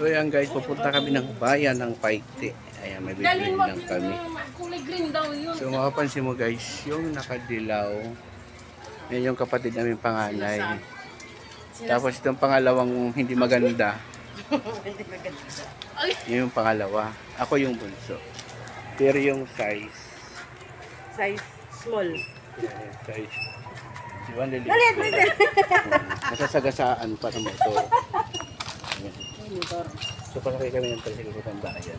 So ayan guys, pupunta kami ng bayan ng Paite. Ayan, may bibili lang kami. So makapansin mo guys, yung nakadilaw, yan yung kapatid namin panganay. Tapos itong pangalawang hindi maganda, yun yung pangalawa. Ako yung bunso. Pero yung size Small. size. Si Juan Lili. Masasagasaan pa ng motor. So pasakay kami ng Pasilikutan bayan.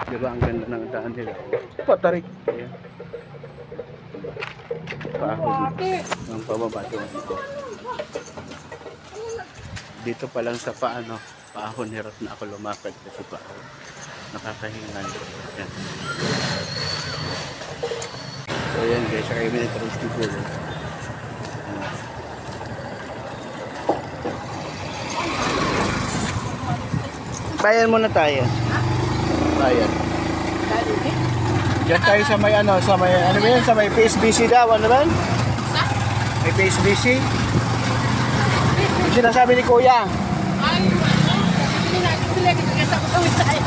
Diba ang ganda ng daan nila? Patarik. Ayan. Paahon. Ang pababa doon. Dito pa lang sa paano, paahon, hirap na ako lumakad kasi paahon. Nakakahingan. Ayan. So ayan guys, sakay kami ng tricycle. Bayan muna tayo. Bayan. Diyan tayo sa may ano ba yan? Sa may PSBC daw, ano ba? May PSBC? Yung sinasabi ni Kuya. Ay, hindi na kita kasi ako sa Wisaya.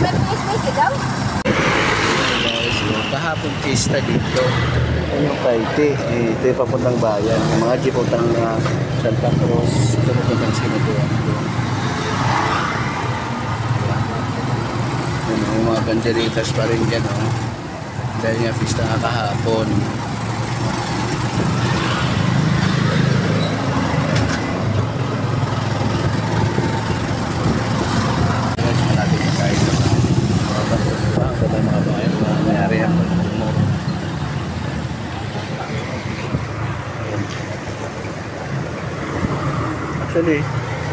PSBC daw? Guys, kahapon pista dito. Yung Paite, ito yung papuntang bayan. Yung mga jeep utang Santa Cruz, ito papuntang Sinutuan. Yung mga banderitas pa rin dyan, oh. Dahil nga pista nga kahapon. Malapit na tayo sa mga bayan, mga nangyari ang pagtumor. Actually,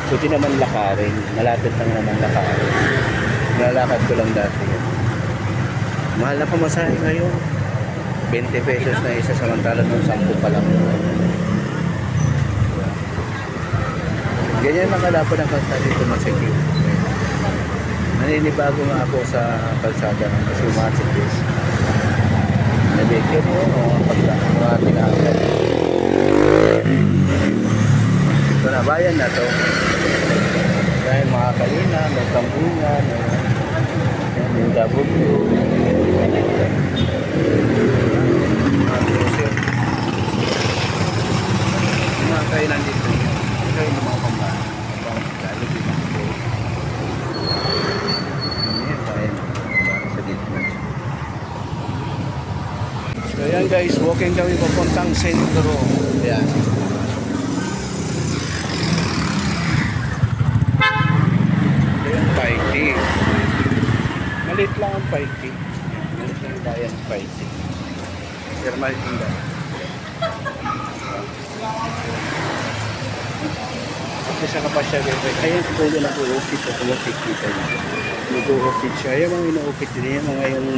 buti naman lakarin. Malapit lang naman lakarin. Nalalakad ko lang dati yan. Mahal na pamasahe ngayon. 20 pesos na isa, samantala nung 10 pa lang. Ganyan nakalapan ng kalsada dito, masikip. Naninibago nga ako sa kalsada kasi masikip. Nabigyan mo, mga tinakal. Ito na, bayan na to. Dahil mga kalina, may kampungan, may W. Mga kainan dito. Ito yung mga pambahan. Lalo din ako. Ayan, bayan. Sa dito na. So yan guys, walking kami papuntang sentro. Ayan. Paite. Malit lang ang Paite. Malit lang ang bayan ng Paite. Pero malit lang ba? Kasi sa kapasya gawin. Ayan po yung nag-uukit at tumatikita niya. Nag-uukit siya. Yung mga inuukit niya, mga yung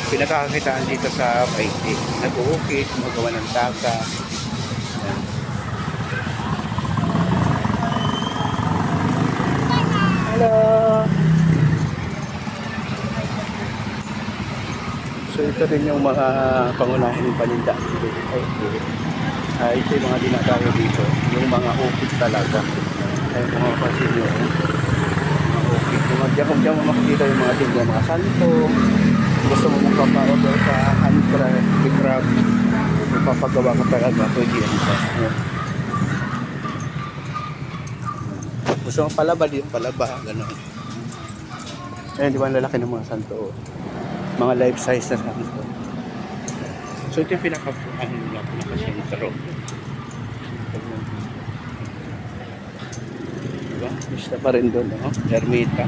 pinakakakitaan dito sa Paite. Nag-uukit, magawa ng taka. Hello! So ito rin yung mga pangunahing paninda. Ito yung mga dinadayo dito. Yung mga ukit talaga. Ay mga pasilyo. Mga ukit. Kung diyan mo makikita yung mga tinda, mga santo. Gusto mo magpapa-order sa handcraft, big-crab. Magpapagawa ka talaga. Pwede yan ito. Gusto mong palaba, di yung palaba. Ganun. Ayan, di ba ang lalaki ng mga santo? Mga life size na santo. So ito yung pinaka-sentro. Diba? Bista pa rin doon, no? Ermita.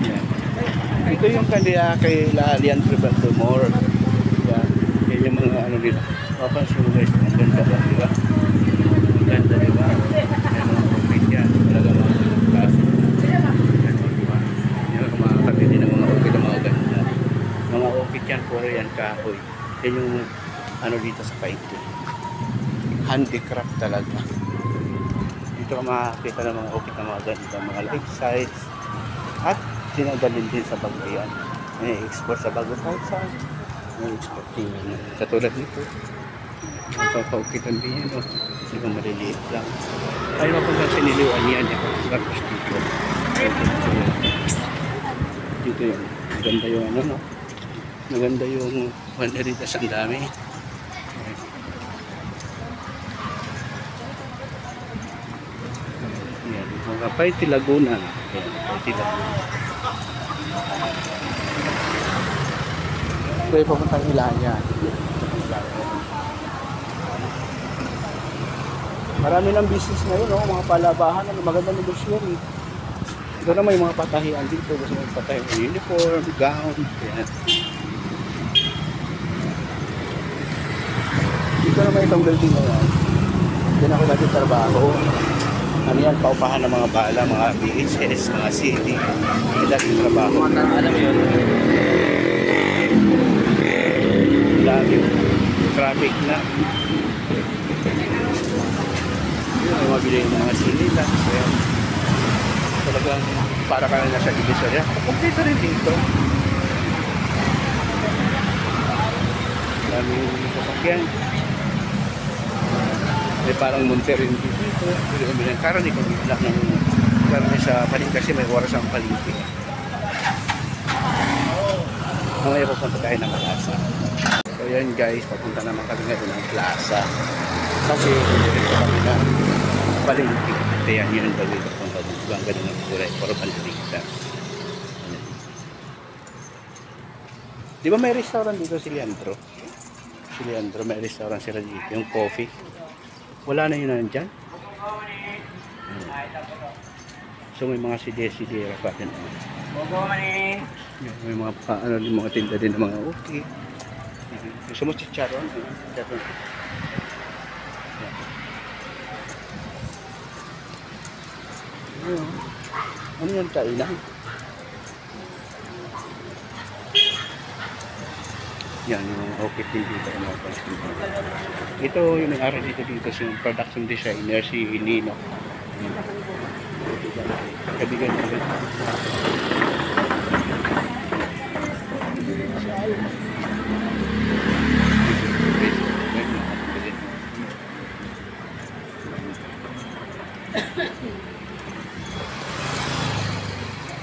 Yan. Ito yung kanila kay Lalian Tribal Tumor. Yan. Yan yung mga ano nila. Papansin mo guys, ang ganda ba, diba? Ang ganda, diba? Yan ang profit yan. Talaga mga klase. Hindi na mga ukit na mga ganda. Mga ukit yan, puro yan kahoy. Yan yung ano dito sa Paite. Handicraft talaga. Dito ka makakita ng mga ukit na mga ganda, mga life size. At dinadalhin din sa Bagayan. May export sa Bagong Kalsang. export nila na. Katulad nito. Napapaukitan din yan. Di ba maliliit lang. Ay, mapunta siniliwan yan. Tapos dito. Dito yun. Maganda yung ano, no? Maganda yung banderitas, ang dami. Yan, mga Paiti Laguna. Yan, Paiti Laguna. Kaya papuntang Ilaya. Marami ng business ngayon, no? Mga palabahan, maganda negosyo rin. Ito na may mga patahian dito. Gusto may patahian, uniform, gown. Yan. Dito na may itong building na yan. Diyan ako nagtatrabaho. Ano yan, paupahan ng mga bala, mga BHS, mga CD. May nagtatrabaho. Alam mo yun. Lagi. Traffic na. Yun, may mabili yung mga sinilas. Kaya talagang para ka na nasa Divisoria. Kompleto rin dito. Daming sasakyan. May parang monte rin dito. Pwede kami ng karne kung bilang ng karne sa palengke kasi may oras ang palengke. Mamaya pupunta tayo ng plaza. So yan guys, papunta naman kami ngayon ng plaza. Kasi dito kami ng palengke. Kaya yun ang gawin kung hanggang ganun ng kulay. Para palengke. Di ba may restaurant dito si Leandro? Si Leandro, may restaurant sila dito. Yung coffee. Wala na yun nandyan. So may mga sidera pa din. May mga ano, mga tinda din ng mga okay. Gusto mo chicharon? Chicharon. Ano yan kainan? Yan yung okay din dito. Ito yung may-ari dito si production designer si Nino. Kabigan natin.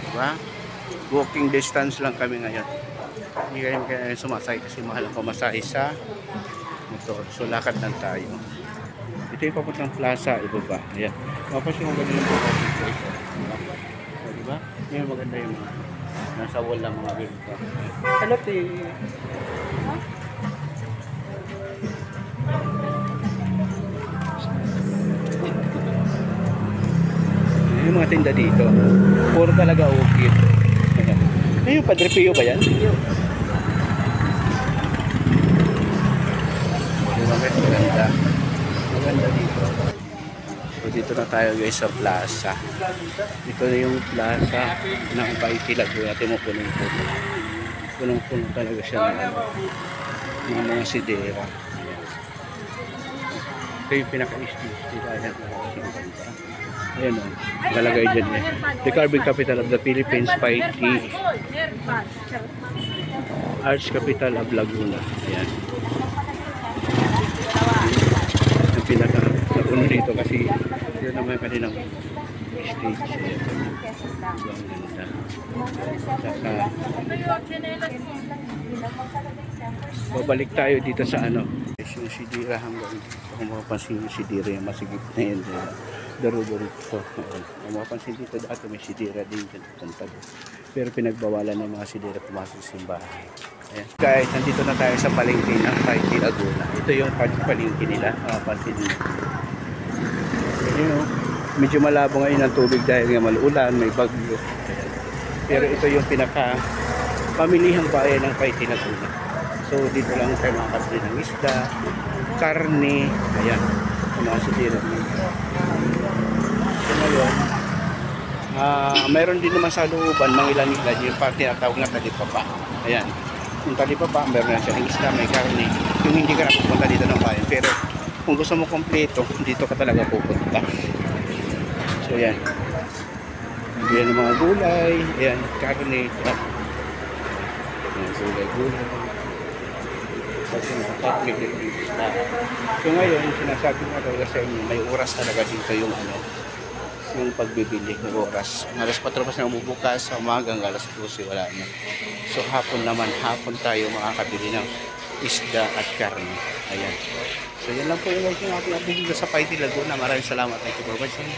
Diba? Walking distance lang kami ngayon. Hindi kayo sumasay kasi mahal ang pamasahe sa motor. So lakad lang tayo. Ito yung papuntang plaza, ibaba. Ayan. Tapos yung maganda yung office ko ito. Diba? Yung maganda yung mga nasa wall lang mga bento. Halot eh. Yung mga tinda dito. Puro talaga ukit. Ay, yung Padre Pio ba yan? Maganda. Maganda dito. So dito na tayo guys sa plaza. Dito na yung plaza ng Paiti Laguna. Natin mo punong-puno. Punong-puno talaga siya ng mga sidera. Ito yung pinaka-istis. Ayan o. Nakalagay dyan eh. The Carving Capital of the Philippines, Paiti. Arts Capital of Laguna. Ayan. Ang pinaka-napuno dito kasi yun naman kanilang stage. Ayan. Ang ganda. Saka babalik tayo dito sa ano. Yung sidira hanggang kung mapapansin yung sidira yung masigit na yun. Darudo-rito. Kung mapapansin dito dati may sidira din dyan punta. Pero pinagbawalan ng mga sidira pumasok sa simbahan. Ayan. Guys, nandito na tayo sa palengke ng Paiti Laguna. Ito yung palengke nila. Mapapansin nyo. Medyo malabo ngayon ang tubig dahil nga malulan, may bagyo. Pero ito yung pinaka pamilihang bayan ng Paiti Laguna. So dito lang tayo makakabili ng isda, karne, ayan, mga sidira nito. So ngayon, mayroon din naman sa looban, mga ilan-ilan, yung parang tinatawag na talipapa. Ayan, yung talipapa, mayroon na siya ng isda, may karne. Yung hindi ka napupunta dito ng bayan. Pero kung gusto mo kompleto, dito ka talaga pupunta. So ayan, ayan yung mga gulay, ayan, karne, ayan, gulay-gulay. Kasi public isda. So ngayon, sinasabi ko na talaga sa inyo, may oras talaga dito yung yung pagbibili ng oras. Alas 4 pa na umubukas, sa umaga hanggang alas 12 wala na. So hapon naman, hapon tayo makakabili ng isda at karne. Ayan. So yan lang po yung ating update dito sa Paiti Laguna. Maraming salamat. Thank you for watching.